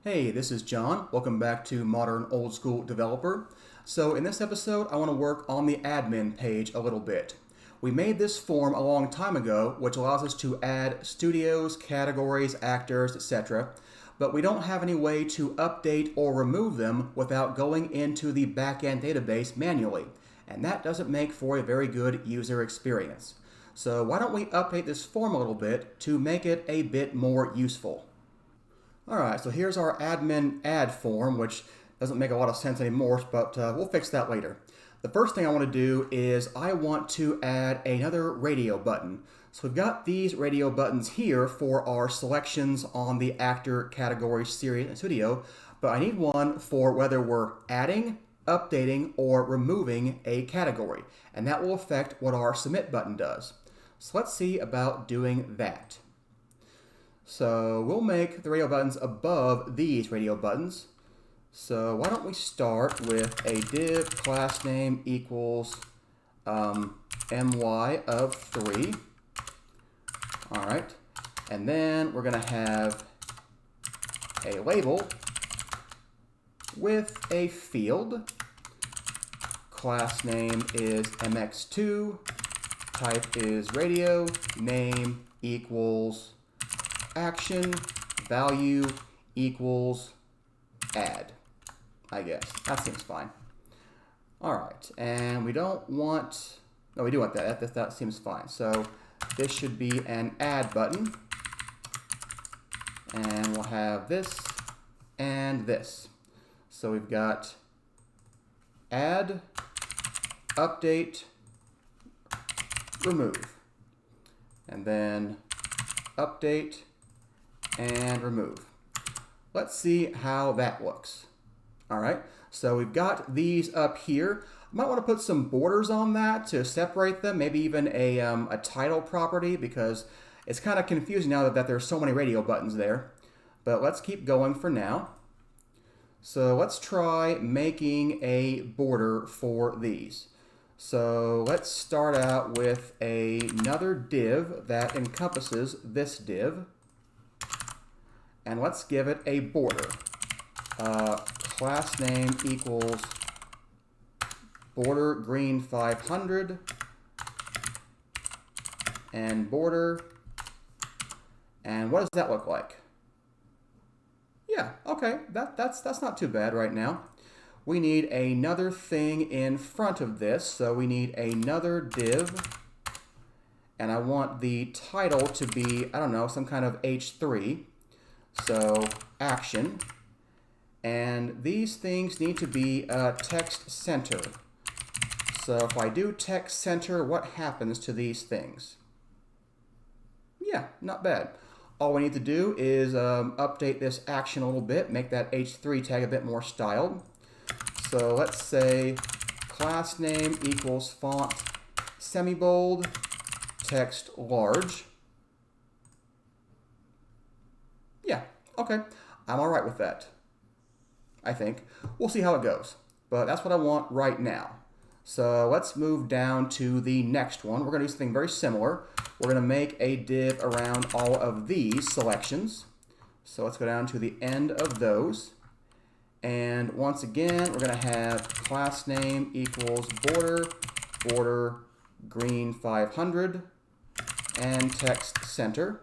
Hey, this is John. Welcome back to Modern Old School Developer. So in this episode, I want to work on the admin page a little bit. We made this form a long time ago, which allows us to add studios, categories, actors, etc. But we don't have any way to update or remove them without going into the backend database manually. And that doesn't make for a very good user experience. So why don't we update this form a little bit to make it a bit more useful? Alright, so here's our admin add form, which doesn't make a lot of sense anymore, but we'll fix that later. The first thing I want to do is I want to add another radio button. So we've got these radio buttons here for our selections on the actor, category, series, and studio, but I need one for whether we're adding, updating, or removing a category, and that will affect what our submit button does. So let's see about doing that. So we'll make the radio buttons above these radio buttons. So why don't we start with a div class name equals my of 3. All right, and then we're going to have a label with a field. Class name is mx2, type is radio, name equals action, value equals add, I guess. That seems fine. All right, and we don't want, no, we do want that. That seems fine. So this should be an add button, and we'll have this and this. So we've got add, update, remove, and then update, and remove. Let's see how that looks. All right, so we've got these up here. I might want to put some borders on that to separate them, maybe even a title property, because it's kind of confusing now that there's so many radio buttons there. But let's keep going for now. So let's try making a border for these. So let's start out with another div that encompasses this div. And let's give it a border. Class name equals border green 500 and border. And what does that look like? Yeah, okay, that's not too bad right now. We need another thing in front of this, so we need another div. And I want the title to be, I don't know, some kind of H3. So action, and these things need to be text center. So if I do text center, what happens to these things? Yeah, not bad. All we need to do is update this action a little bit, make that H3 tag a bit more styled. So let's say class name equals font semi-bold, text large. Yeah, okay, I'm all right with that, I think. We'll see how it goes, but that's what I want right now. So let's move down to the next one. We're going to do something very similar. We're going to make a div around all of these selections. So let's go down to the end of those. And once again, we're going to have class name equals border green 500, and text center.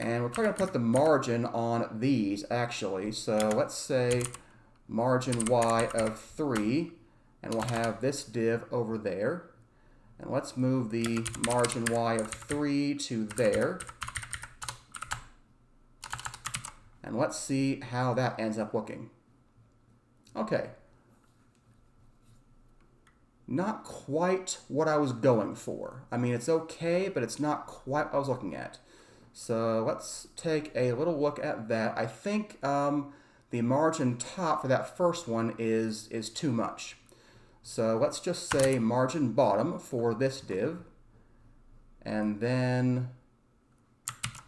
And we're probably going to put the margin on these, actually. So let's say margin y of 3, and we'll have this div over there. And let's move the margin y of 3 to there. And let's see how that ends up looking. Okay. Not quite what I was going for. I mean, it's okay, but it's not quite what I was looking at. So let's take a little look at that. I think the margin top for that first one is too much. So let's just say margin bottom for this div. And then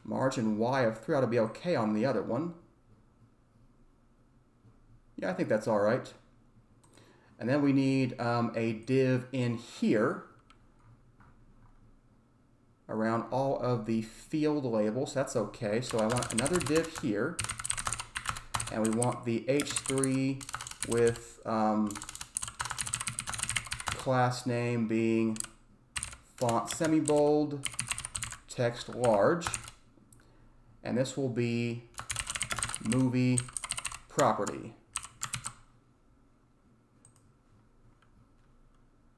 margin y of 3 ought to be okay on the other one. Yeah, I think that's all right. And then we need a div in here around all of the field labels. That's okay. So I want another div here. and we want the h3 with class name being font semi-bold, text large, and this will be movie property.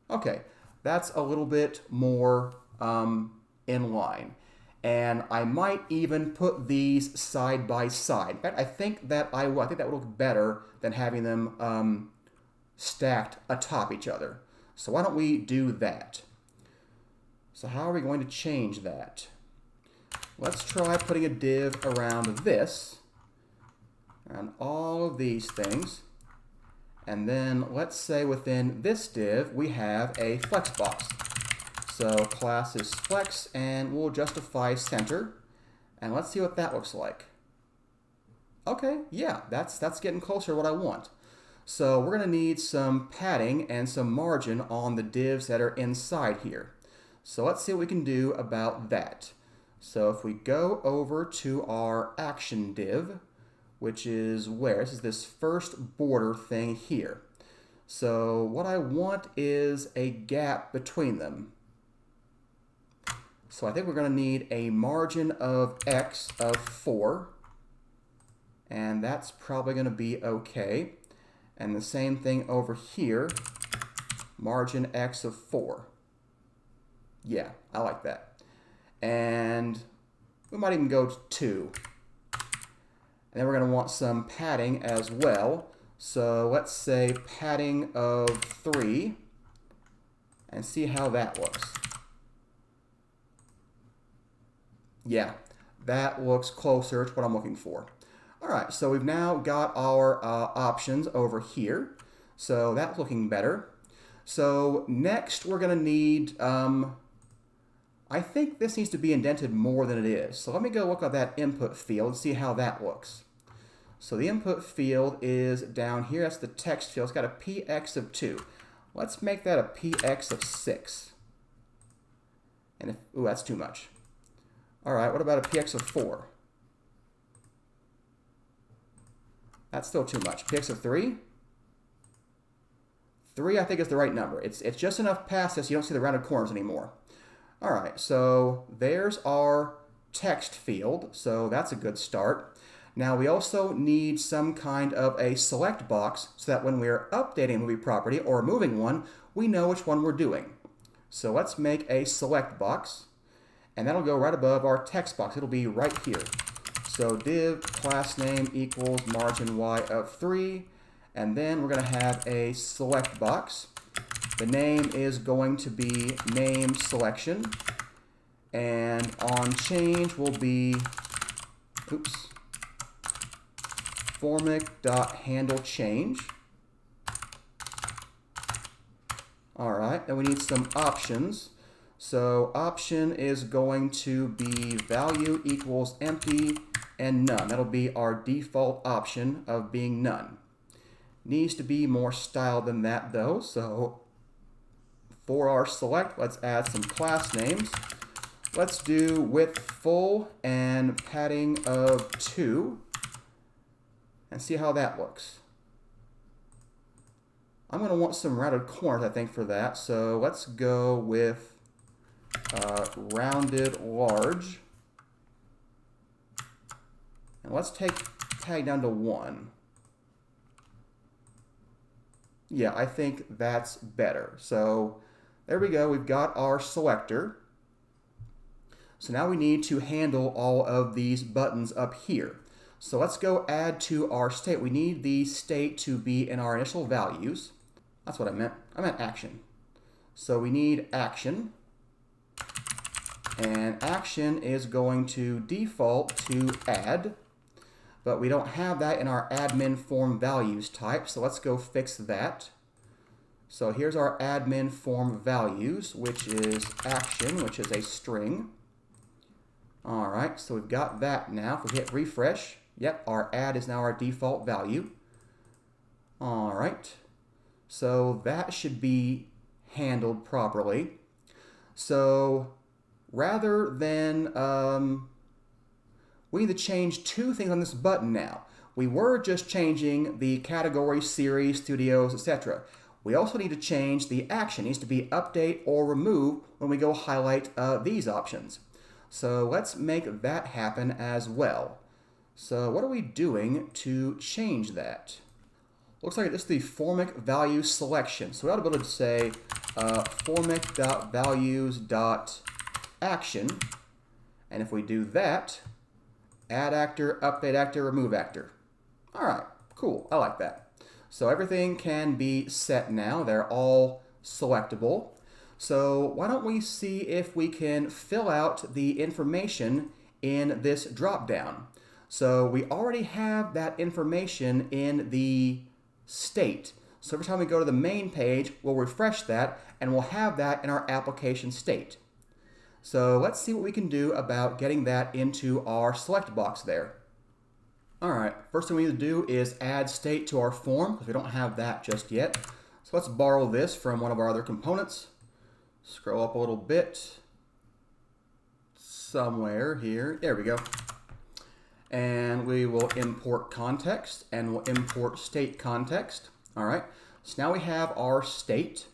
Okay, that's a little bit more in line. And I might even put these side by side. In fact, I think that I will. I think that would look better than having them stacked atop each other. So why don't we do that? So how are we going to change that? Let's try putting a div around this, and all of these things. And then let's say within this div, we have a flex box. So class is flex, and we'll justify center. And let's see what that looks like. Okay, yeah, that's getting closer to what I want. So we're going to need some padding and some margin on the divs that are inside here. So let's see what we can do about that. So if we go over to our action div, which is where? This is this first border thing here. So what I want is a gap between them. So I think we're going to need a margin of x of 4. And that's probably going to be okay. And the same thing over here, margin x of 4. Yeah, I like that. And we might even go to 2. And then we're going to want some padding as well. So let's say padding of 3 and see how that looks. Yeah, that looks closer to what I'm looking for. All right, so we've now got our options over here. So that's looking better. So next we're going to need, I think this needs to be indented more than it is. So let me go look at that input field and see how that looks. So the input field is down here. That's the text field. It's got a px of 2. Let's make that a px of 6. And if, ooh, that's too much. All right, what about a px of 4? That's still too much. Px of 3? 3 I think is the right number. It's just enough past this you don't see the rounded corners anymore. All right, so there's our text field. So that's a good start. Now we also need some kind of a select box so that when we're updating a movie property or removing one, we know which one we're doing. So let's make a select box, and that'll go right above our text box. It'll be right here. So div class name equals margin y of 3, and then we're going to have a select box. The name is going to be name selection, and on change will be, oops, formic.handleChange. All right, then we need some options. So option is going to be value equals empty and none. That'll be our default option of being none. Needs to be more styled than that though. So for our select, let's add some class names. Let's do width full and padding of 2 and see how that looks. I'm going to want some rounded corners, I think, for that. So let's go with rounded large. And let's take tag down to 1. Yeah, I think that's better. So there we go. We've got our selector. So now we need to handle all of these buttons up here. So let's go add to our state. We need the state to be in our initial values. That's what I meant. I meant action. So we need action. And action is going to default to add. But we don't have that in our admin form values type. So let's go fix that. So here's our admin form values, which is action, which is a string. All right, so we've got that now. If we hit refresh, yep, our add is now our default value. All right, so that should be handled properly. So rather than, we need to change 2 things on this button now. we were just changing the category, series, studios, etc. We also need to change the action. It needs to be update or remove when we go highlight these options. So let's make that happen as well. So what are we doing to change that? Looks like it's the formic value selection. So we ought to be able to say formic.values.action. And if we do that, add actor, update actor, remove actor. All right, cool. I like that. So everything can be set now. They're all selectable. So why don't we see if we can fill out the information in this drop-down. So we already have that information in the state. So every time we go to the main page, we'll refresh that and we'll have that in our application state. So let's see what we can do about getting that into our select box there. All right, first thing we need to do is add state to our form because we don't have that just yet. So let's borrow this from one of our other components. Scroll up a little bit. Somewhere here. There we go. And we will import context and we'll import state context. All right, so now we have our state.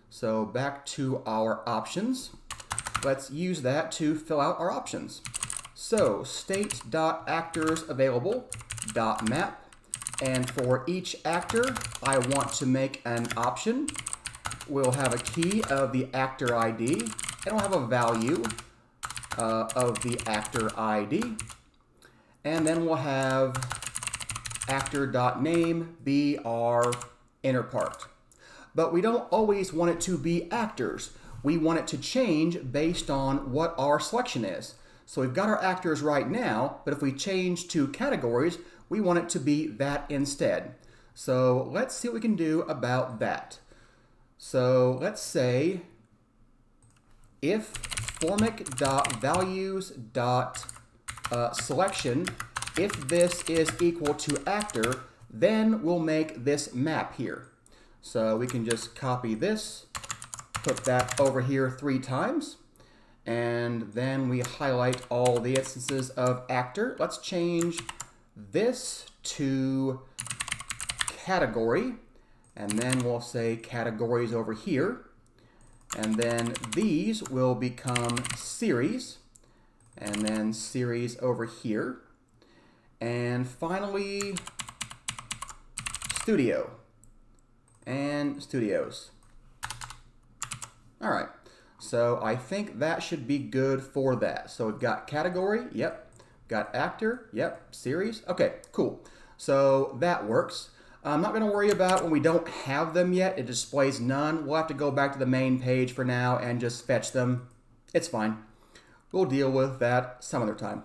So back to our options. Let's use that to fill out our options. So state.actorsAvailable.map, and for each actor, I want to make an option. We'll have a key of the actor ID, and we'll have a value of the actor ID. And then we'll have actor.name be our inner part. But we don't always want it to be actors. We want it to change based on what our selection is. So we've got our actors right now, but if we change to categories, we want it to be that instead. So let's see what we can do about that. So let's say if formic.values.selection, if this is equal to actor, then we'll make this map here. So we can just copy this, put that over here 3 times, and then we highlight all the instances of actor. Let's change this to category, and then we'll say categories over here, and then these will become series, and then series over here, and finally studio and studios. All right, so I think that should be good for that. So we've got category, yep. Got actor, yep. Series, okay, cool. So that works. I'm not going to worry about when we don't have them yet. It displays none. We'll have to go back to the main page for now and just fetch them. It's fine. We'll deal with that some other time.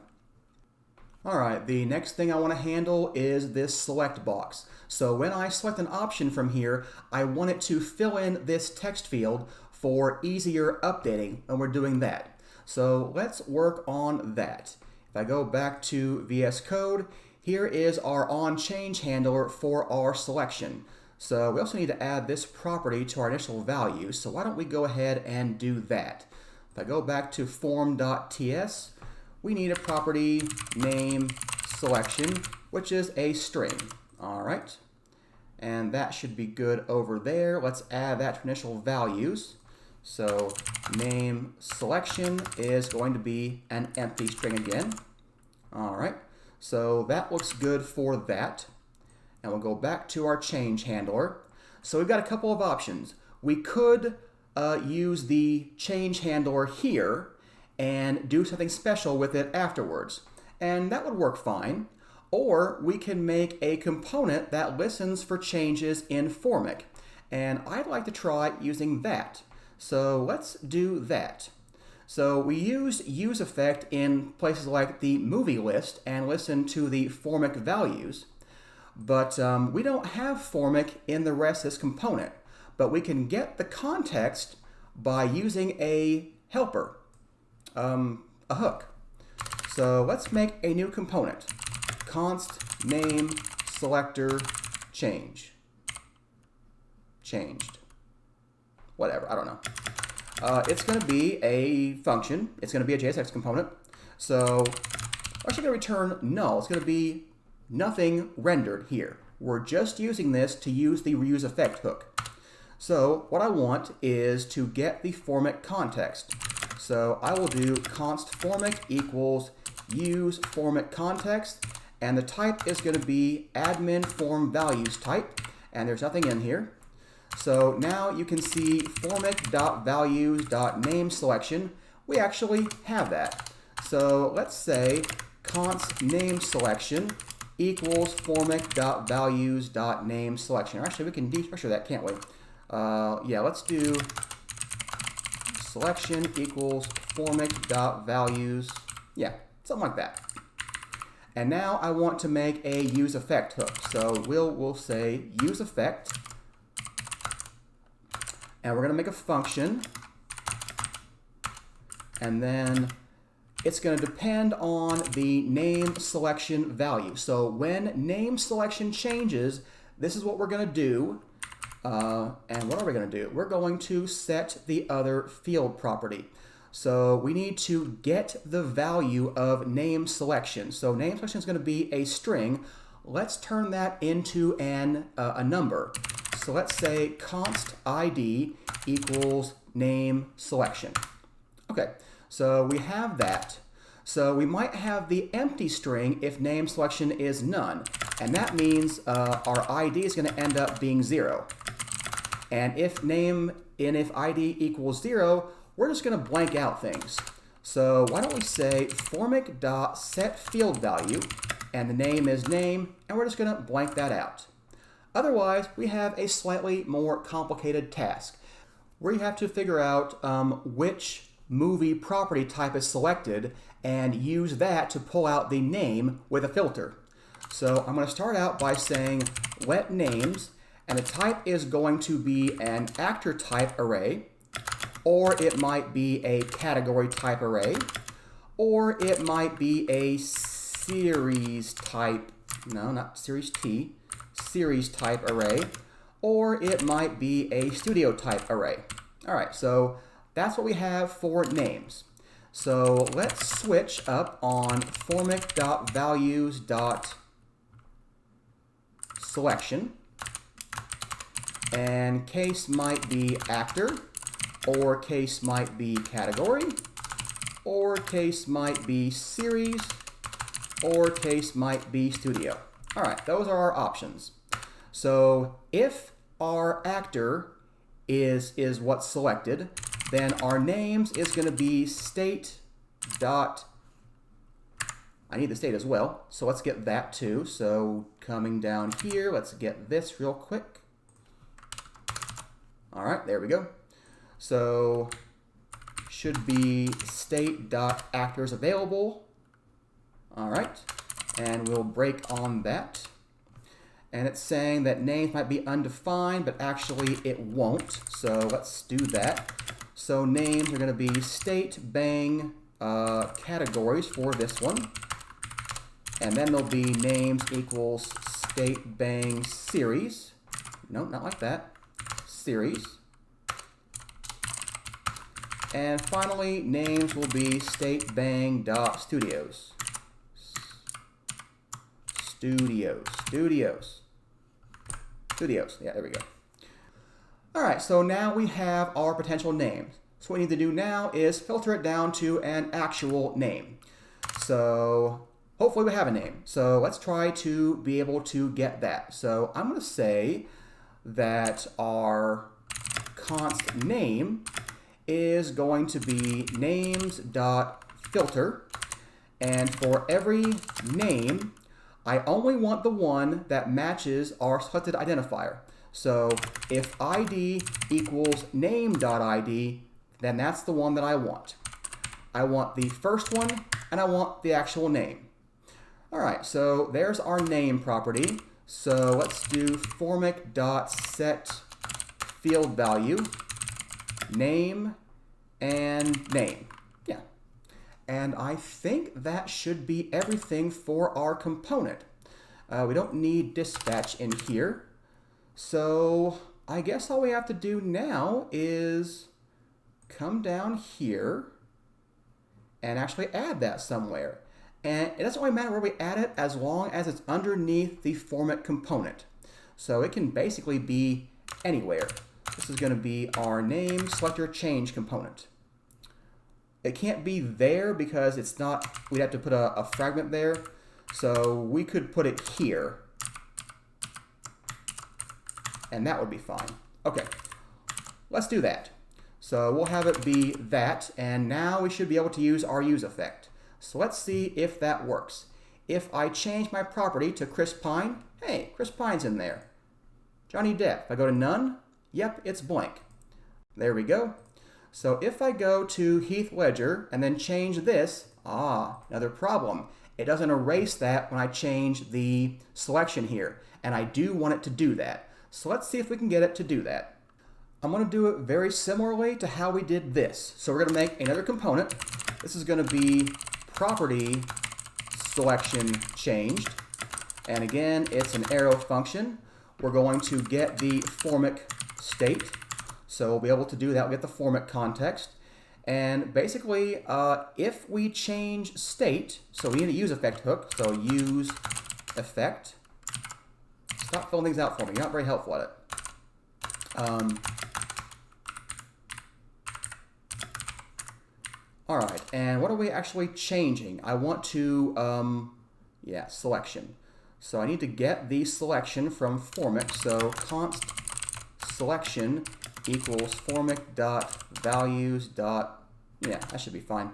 All right, the next thing I want to handle is this select box. So when I select an option from here, I want it to fill in this text field for easier updating when we're doing that. So let's work on that. If I go back to VS Code, here is our onChange handler for our selection. So we also need to add this property to our initial value. So why don't we go ahead and do that? If I go back to form.ts, we need a property name selection, which is a string. All right. And that should be good over there. Let's add that to initial values. So name selection is going to be an empty string again. All right. So that looks good for that. And we'll go back to our change handler. So we've got a couple of options. We could use the change handler here and do something special with it afterwards. And that would work fine. Or we can make a component that listens for changes in formic. And I'd like to try using that. So let's do that. So we use useEffect in places like the movie list and listen to the formic values. But we don't have formic in the rest of this component. But we can get the context by using a helper, a hook. So let's make a new component. Const name selector change. Changed. Whatever, I don't know. It's going to be a function. It's going to be a JSX component. So we're actually going to return null. It's going to be nothing rendered here. We're just using this to use the reuse effect hook. So what I want is to get the formic context. So I will do const formic equals use formic context, and the type is going to be admin form values type, and there's nothing in here. So now you can see formic.values.name selection. We actually have that. So let's say const name selection equals formic.values.name selection. Or actually, we can destructure that, can't we? Yeah, let's do selection equals formic.values. Yeah, something like that. And now I want to make a use effect hook. So we'll say use effect, and we're going to make a function, and then it's going to depend on the name selection value. So when name selection changes, this is what we're going to do. And what are we going to do? We're going to set the other field property. So we need to get the value of name selection. So name selection is going to be a string. Let's turn that into a number. So let's say const ID equals name selection. Okay, so we have that. So we might have the empty string if name selection is none. And that means our ID is going to end up being 0. And if ID equals 0, we're just going to blank out things. So why don't we say formic.setFieldValue, and the name is name, and we're just going to blank that out. Otherwise, we have a slightly more complicated task where you have to figure out which movie property type is selected and use that to pull out the name with a filter. So I'm going to start out by saying let names, and the type is going to be an actor type array, or it might be a category type array, or it might be a series type, no, not series T, series type array, or it might be a studio type array. All right, so that's what we have for names. So let's switch up on formic.values.selection. And case might be actor, or case might be category, or case might be series, or case might be studio. All right, those are our options. So if our actor is what's selected, then our names is going to be state dot, I need the state as well, so let's get that too. So coming down here, let's get this real quick. All right, there we go. So should be state.actors available. All right, and we'll break on that. And it's saying that names might be undefined, but actually it won't. So let's do that. So names are going to be state bang categories for this one. And then there'll be names equals state bang series. No, not like that. Series. And finally, names will be state bang dot studios. Studios. Yeah, there we go. All right, so now we have our potential names. So what we need to do now is filter it down to an actual name. So hopefully we have a name. So let's try to be able to get that. So I'm going to say that our const name is going to be names.filter. And for every name, I only want the one that matches our selected identifier. So if ID equals name.id, then that's the one that I want. I want the first one, and I want the actual name. All right, so there's our name property. So let's do formic.setFieldValue, name, and name. Yeah. And I think that should be everything for our component. We don't need dispatch in here. So I guess all we have to do now is come down here and actually add that somewhere. And it doesn't really matter where we add it as long as it's underneath the format component. So it can basically be anywhere. This is going to be our name selector change component. It can't be there because it's not, we'd have to put a fragment there. So we could put it here. And that would be fine. Okay, let's do that. So we'll have it be that, and now we should be able to use our use effect. So let's see if that works. If I change my property to Chris Pine, hey, Chris Pine's in there. Johnny Depp, if I go to none, yep, it's blank. There we go. So if I go to Heath Ledger and then change this, another problem. It doesn't erase that when I change the selection here, and I do want it to do that. So let's see if we can get it to do that. I'm going to do it very similarly to how we did this. So we're going to make another component. This is going to be property selection changed. And again, it's an arrow function. We're going to get the formic state. So we'll be able to do that. We'll get the formic context. And basically, if we change state, so we need a use effect hook. So use effect. Stop filling things out for me. You're not very helpful at it. All right, and what are we actually changing? I want to, selection. So I need to get the selection from formic. So const selection equals formic dot values dot, that should be fine.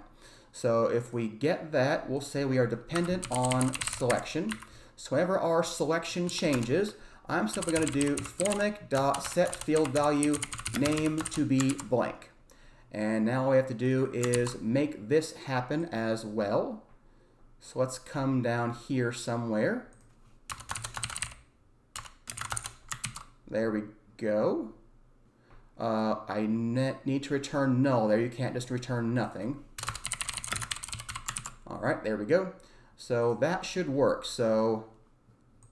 So if we get that, we'll say we are dependent on selection. So whenever our selection changes, I'm simply going to do formic dot set field value name to be blank. And now all we have to do is make this happen as well. So let's come down here somewhere. There we go. I need to return null there. You can't just return nothing. All right, there we go. So that should work. So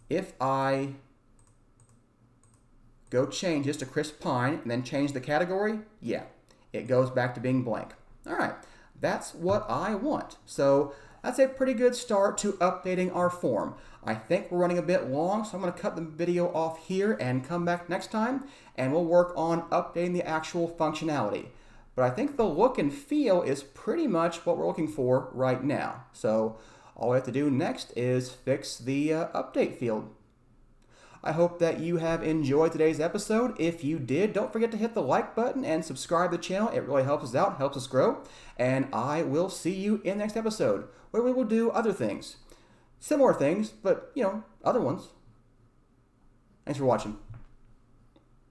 if I go change this to Chris Pine and then change the category, it goes back to being blank. All right, that's what I want. So that's a pretty good start to updating our form. I think we're running a bit long, so I'm going to cut the video off here and come back next time, and we'll work on updating the actual functionality. But I think the look and feel is pretty much what we're looking for right now. So all we have to do next is fix the update field. I hope that you have enjoyed today's episode. If you did, don't forget to hit the like button and subscribe to the channel. It really helps us out, helps us grow. And I will see you in the next episode, where we will do other things. Similar things, but, other ones. Thanks for watching.